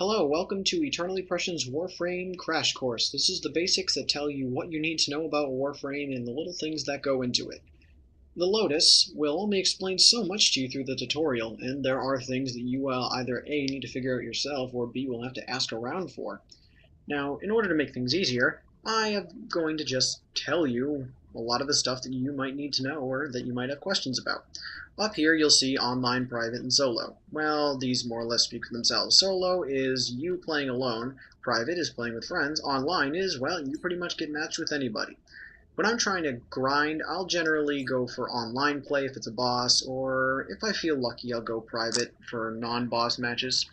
Hello, welcome to Eternally Prussian's Warframe Crash Course. This is the basics that tell you what you need to know about Warframe and the little things that go into it. The Lotus will only explain so much to you through the tutorial, and there are things that you either A, need to figure out yourself, or B, will have to ask around for. Now, in order to make things easier, I am going to just tell you a lot of the stuff that you might need to know or that you might have questions about. Up here you'll see online, private, and solo. Well, these more or less speak for themselves. Solo is you playing alone, private is playing with friends, online is, well, you pretty much get matched with anybody. When I'm trying to grind, I'll generally go for online play if it's a boss, or if I feel lucky I'll go private for non-boss matches.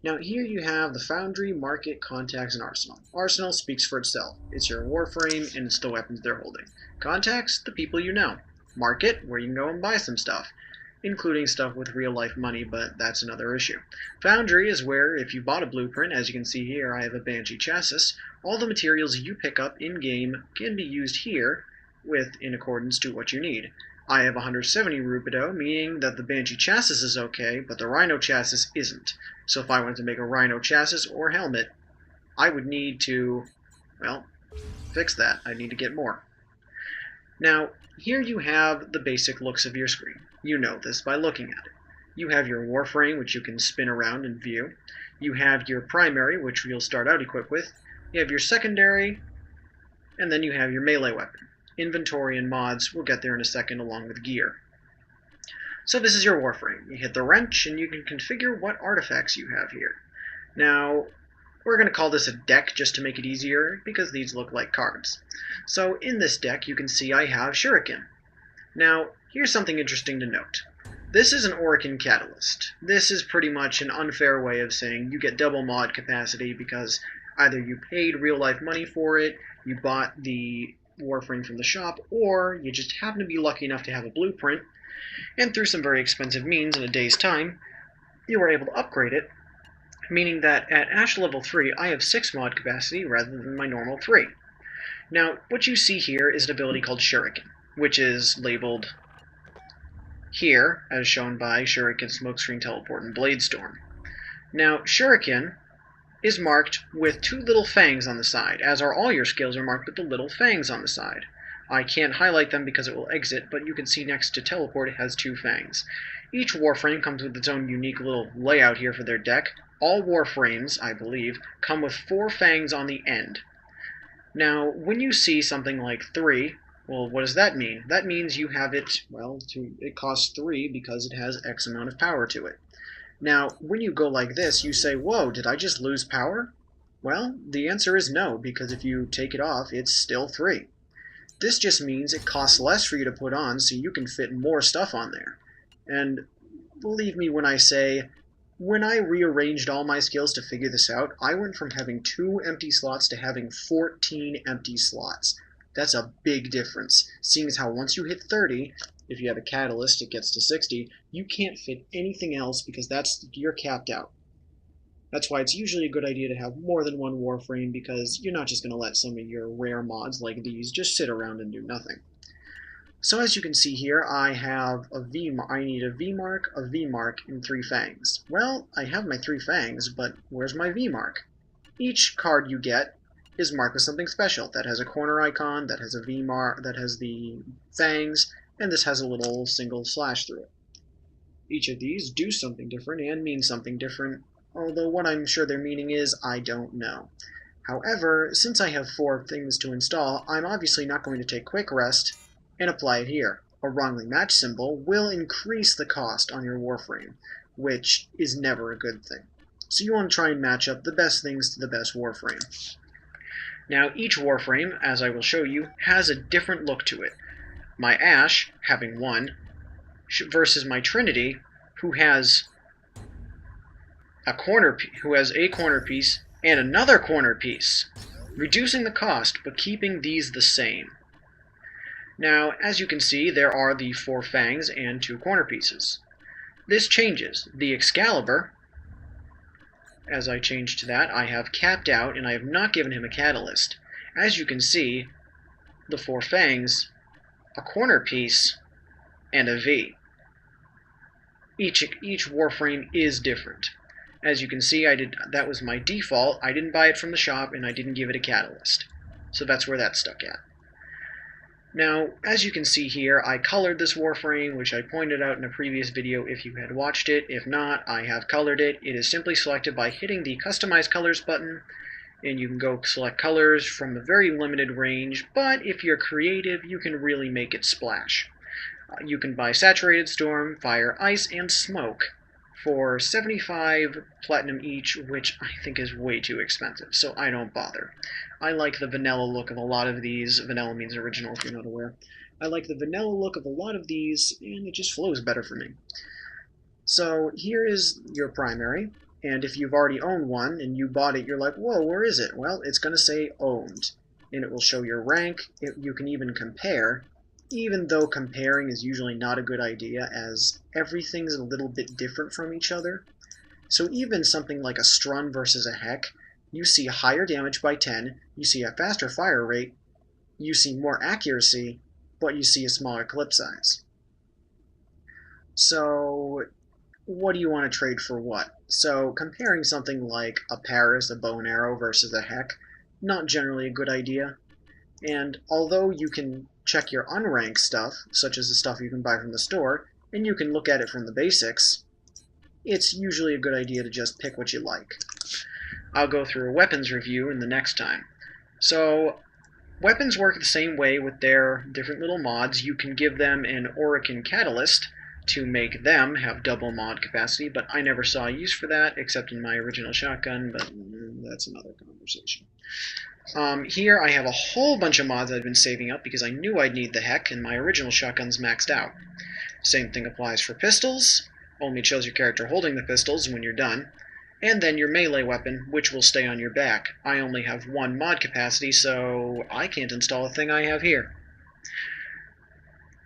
Now here you have the Foundry, Market, Contacts, and Arsenal. Arsenal speaks for itself. It's your Warframe, and it's the weapons they're holding. Contacts, the people you know. Market, where you can go and buy some stuff, including stuff with real-life money, but that's another issue. Foundry is where, if you bought a blueprint, as you can see here, I have a Banshee chassis, all the materials you pick up in-game can be used here in accordance to what you need. I have 170 Rubido, meaning that the Banshee chassis is okay, but the Rhino chassis isn't. So if I wanted to make a Rhino chassis or helmet, I would need to, well, fix that. I need to get more. Now, here you have the basic looks of your screen. You know this by looking at it. You have your Warframe, which you can spin around and view. You have your primary, which you'll start out equipped with. You have your secondary, and then you have your melee weapon. Inventory and mods, we'll get there in a second, along with gear. So this is your Warframe. You hit the wrench, and you can configure what artifacts you have here. Now, we're going to call this a deck just to make it easier, because these look like cards. So in this deck, you can see I have Shuriken. Now, here's something interesting to note. This is an Orican Catalyst. This is pretty much an unfair way of saying you get double mod capacity because either you paid real-life money for it, you bought the Warframe from the shop, or you just happen to be lucky enough to have a blueprint, and through some very expensive means in a day's time, you were able to upgrade it, meaning that at Ash level 3, I have 6 mod capacity rather than my normal 3. Now, what you see here is an ability called Shuriken, which is labeled here, as shown by Shuriken, Smokescreen, Teleport, and Bladestorm. Now, Shuriken is marked with 2 little fangs on the side, as are all your skills are marked with the little fangs on the side. I can't highlight them because it will exit, but you can see next to Teleport it has 2 fangs. Each Warframe comes with its own unique little layout here for their deck. All Warframes, I believe, come with 4 fangs on the end. Now, when you see something like 3, well, what does that mean? That means you have it, well, it costs 3 because it has X amount of power to it. Now, when you go like this, you say, whoa, did I just lose power? Well, the answer is no, because if you take it off, it's still 3. This just means it costs less for you to put on, so you can fit more stuff on there. And believe me when I say, when I rearranged all my skills to figure this out, I went from having 2 empty slots to having 14 empty slots. That's a big difference, seeing as how once you hit 30, if you have a catalyst it gets to 60, you can't fit anything else because you're capped out. That's why it's usually a good idea to have more than one Warframe, because you're not just going to let some of your rare mods like these just sit around and do nothing. So as you can see here, I have I need a V mark, a V mark, and 3 fangs. Well, I have my 3 fangs, but where's my V mark? Each card you get is marked with something special. That has a corner icon, that has a V mark, that has the fangs, and this has a little single slash through it. Each of these do something different and mean something different, although what I'm sure their meaning is, I don't know. However, since I have 4 things to install, I'm obviously not going to take Quick Rest and apply it here. A wrongly matched symbol will increase the cost on your Warframe, which is never a good thing. So you want to try and match up the best things to the best Warframe. Now each Warframe, as I will show you, has a different look to it. My Ash, having 1, versus my Trinity, who has a corner piece and another corner piece, reducing the cost but keeping these the same. Now, as you can see, there are the 4 fangs and 2 corner pieces. This changes. The Excalibur, as I change to that, I have capped out and I have not given him a catalyst. As you can see, the 4 fangs, a corner piece, and a V. Each Warframe is different. As you can see, that was my default. I didn't buy it from the shop, and I didn't give it a catalyst. So that's where that's stuck at. Now, as you can see here, I colored this Warframe, which I pointed out in a previous video if you had watched it. If not, I have colored it. It is simply selected by hitting the Customize Colors button, and you can go select colors from a very limited range, but if you're creative, you can really make it splash. You can buy Saturated Storm, Fire, Ice, and Smoke for 75 platinum each, which I think is way too expensive, so I don't bother. I like the vanilla look of a lot of these. Vanilla means original, if you're not aware. I like the vanilla look of a lot of these, and it just flows better for me. So here is your primary, and if you've already owned one and you bought it, you're like, whoa, where is it? Well, it's going to say owned, and it will show your rank. You can even compare, even though comparing is usually not a good idea, as everything's a little bit different from each other. So even something like a Strun versus a Heck, you see higher damage by 10, you see a faster fire rate, you see more accuracy, but you see a smaller clip size. So what do you want to trade for what? So comparing something like a Paris, a bow and arrow versus a Heck, not generally a good idea. And although you can check your unranked stuff, such as the stuff you can buy from the store, and you can look at it from the basics, it's usually a good idea to just pick what you like. I'll go through a weapons review in the next time. So, weapons work the same way with their different little mods. You can give them an Orican Catalyst to make them have double mod capacity, but I never saw a use for that, except in my original shotgun, but that's another conversation. Here I have a whole bunch of mods I've been saving up because I knew I'd need the Heck, and my original shotgun's maxed out. Same thing applies for pistols, only shows your character holding the pistols when you're done, and then your melee weapon, which will stay on your back. I only have one mod capacity, so I can't install a thing I have here.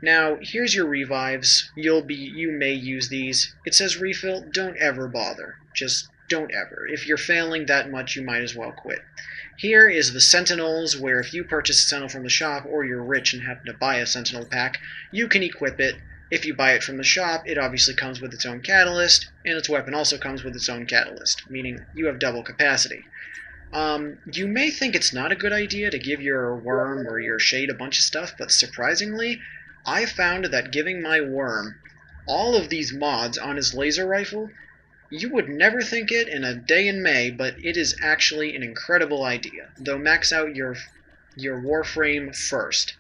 Now, here's your revives. You may use these. It says refill. Don't ever bother. Just don't ever. If you're failing that much, you might as well quit. Here is the Sentinels, where if you purchase a Sentinel from the shop, or you're rich and happen to buy a Sentinel pack, you can equip it. If you buy it from the shop, it obviously comes with its own catalyst, and its weapon also comes with its own catalyst, meaning you have double capacity. You may think it's not a good idea to give your worm or your shade a bunch of stuff, but surprisingly, I found that giving my worm all of these mods on his laser rifle, you would never think it in a day in May, but it is actually an incredible idea. Though max out your Warframe first.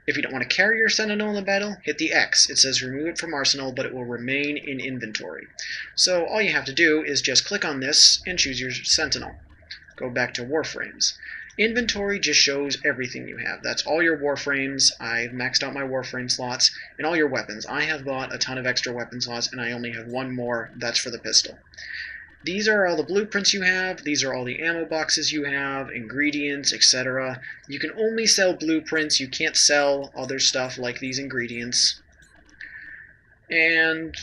If you don't want to carry your Sentinel in the battle, hit the X. It says remove it from Arsenal, but it will remain in inventory. So all you have to do is just click on this and choose your Sentinel. Go back to Warframes. Inventory just shows everything you have. That's all your Warframes. I've maxed out my Warframe slots, and all your weapons. I have bought a ton of extra weapon slots, and I only have one more. That's for the pistol. These are all the blueprints you have. These are all the ammo boxes you have, ingredients, etc. You can only sell blueprints. You can't sell other stuff like these ingredients. And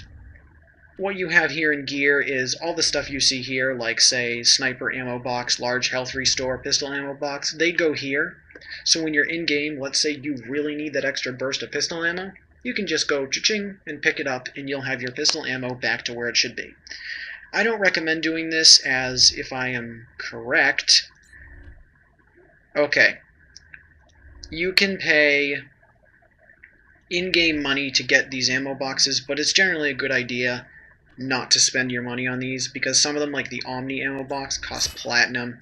what you have here in gear is all the stuff you see here, like, say, sniper ammo box, large health restore, pistol ammo box. They go here. So when you're in-game, let's say you really need that extra burst of pistol ammo, you can just go cha-ching and pick it up, and you'll have your pistol ammo back to where it should be. I don't recommend doing this, as if I am correct... Okay. You can pay in-game money to get these ammo boxes, but it's generally a good idea not to spend your money on these, because some of them, like the Omni ammo box, cost platinum,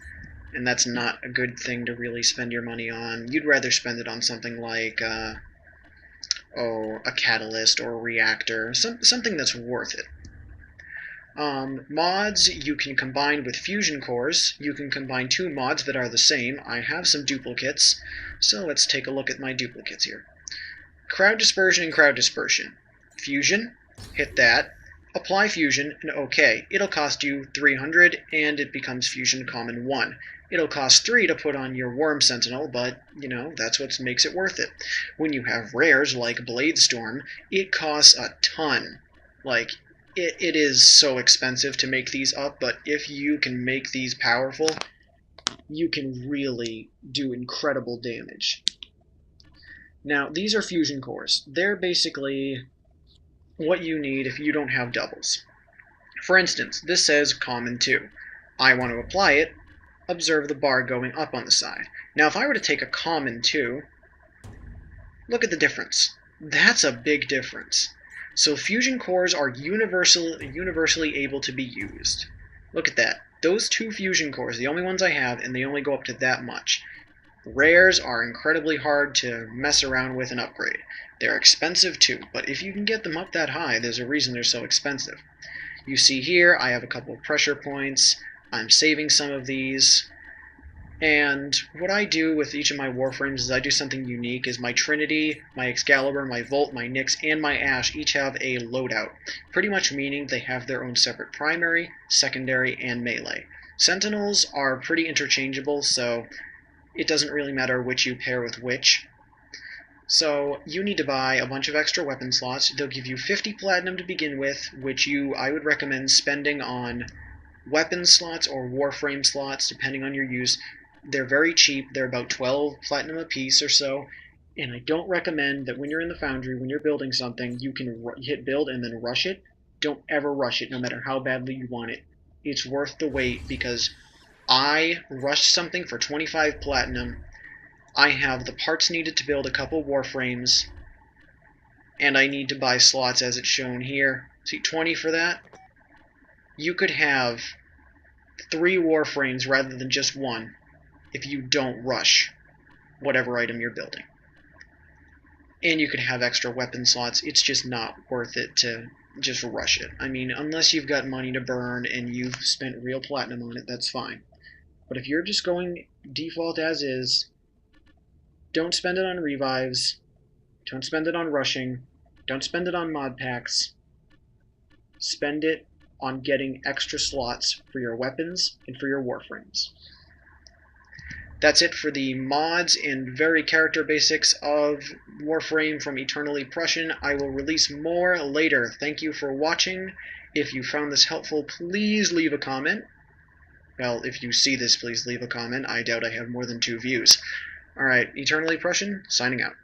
and that's not a good thing to really spend your money on. You'd rather spend it on something like, a catalyst or a reactor, something that's worth it. Mods you can combine with fusion cores. You can combine two mods that are the same. I have some duplicates, so let's take a look at my duplicates here. Crowd dispersion and crowd dispersion. Fusion, hit that. Apply fusion, and OK. It'll cost you 300, and it becomes fusion common 1. It'll cost 3 to put on your worm sentinel, but, you know, that's what makes it worth it. When you have rares like Blade Storm, it costs a ton. Like, it is so expensive to make these up, but if you can make these powerful, you can really do incredible damage. Now, these are fusion cores. They're basically what you need if you don't have doubles. For instance, this says Common 2. I want to apply it. Observe the bar going up on the side. Now if I were to take a Common 2, look at the difference. That's a big difference. So fusion cores are universally able to be used. Look at that. Those 2 fusion cores, the only ones I have, and they only go up to that much. Rares are incredibly hard to mess around with and upgrade. They're expensive too, but if you can get them up that high, there's a reason they're so expensive. You see here, I have a couple of pressure points. I'm saving some of these. And what I do with each of my Warframes is I do something unique, is my Trinity, my Excalibur, my Volt, my Nyx, and my Ashe each have a loadout, pretty much meaning they have their own separate primary, secondary, and melee. Sentinels are pretty interchangeable, so it doesn't really matter which you pair with which. So you need to buy a bunch of extra weapon slots. They'll give you 50 platinum to begin with, which I would recommend spending on weapon slots or Warframe slots, depending on your use. They're very cheap. They're about 12 platinum a piece or so. And I don't recommend that when you're in the foundry, when you're building something, you can hit build and then rush it. Don't ever rush it, no matter how badly you want it. It's worth the wait, because I rushed something for 25 platinum. I have the parts needed to build a couple Warframes, and I need to buy slots as it's shown here. See, 20 for that? You could have 3 Warframes rather than just 1 if you don't rush whatever item you're building. And you could have extra weapon slots. It's just not worth it to just rush it. I mean, unless you've got money to burn and you've spent real platinum on it, that's fine. But if you're just going default as is, don't spend it on revives, don't spend it on rushing, don't spend it on mod packs. Spend it on getting extra slots for your weapons and for your Warframes. That's it for the mods and very character basics of Warframe from EternallyPrussian. I will release more later. Thank you for watching. If you found this helpful, please leave a comment. Well, if you see this, please leave a comment. I doubt I have more than 2 views. Alright, EternallyPrussian, signing out.